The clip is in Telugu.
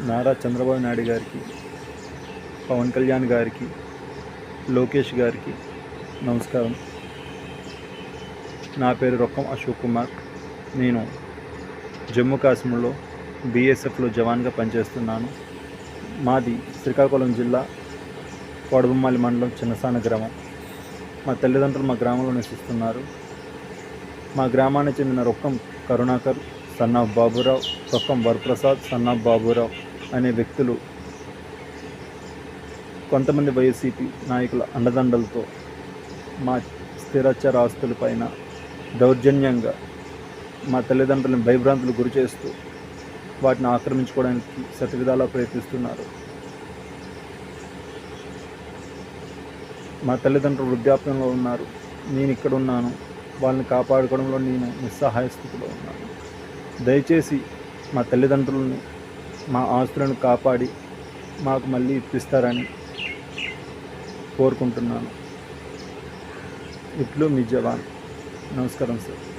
నారా చంద్రబాబు నాయుడు గారికి, పవన్ కళ్యాణ్ గారికి, లోకేష్ గారికి నమస్కారం. నా పేరు రొక్కం అశోక్ కుమార్. నేను జమ్మూ కాశ్మీర్లో బీఎస్ఎఫ్లో జవాన్గా పనిచేస్తున్నాను. మాది శ్రీకాకుళం జిల్లా కోడబొమ్మాలి మండలం చిన్నసాన గ్రామం. మా తల్లిదండ్రులు మా గ్రామంలో నివసిస్తున్నారు. మా గ్రామానికి చెందిన Rokkam Karunakar, son of Baburao, Rokkam Varaprasad, son of Baburao అనే వ్యక్తులు కొంతమంది వైసీపీ నాయకుల అండదండలతో మా స్థిరచర ఆస్తులపైన దౌర్జన్యంగా మా తల్లిదండ్రులను భయభ్రాంతులు గురి చేస్తూ వాటిని ఆక్రమించుకోవడానికి శతవిధాలా ప్రయత్నిస్తున్నారు. మా తల్లిదండ్రులు వృద్ధాప్యంలో ఉన్నారు. నేను ఇక్కడ ఉన్నాను. వాళ్ళని కాపాడుకోవడంలో నేను నిస్సహాయ స్థితిలో ఉన్నాను. దయచేసి మా తల్లిదండ్రులని, మా ఆస్తులను కాపాడి మాకు మళ్ళీ ఇప్పిస్తారని కోరుకుంటున్నాను. ఇట్లు మీ జవాన్. నమస్కారం సార్.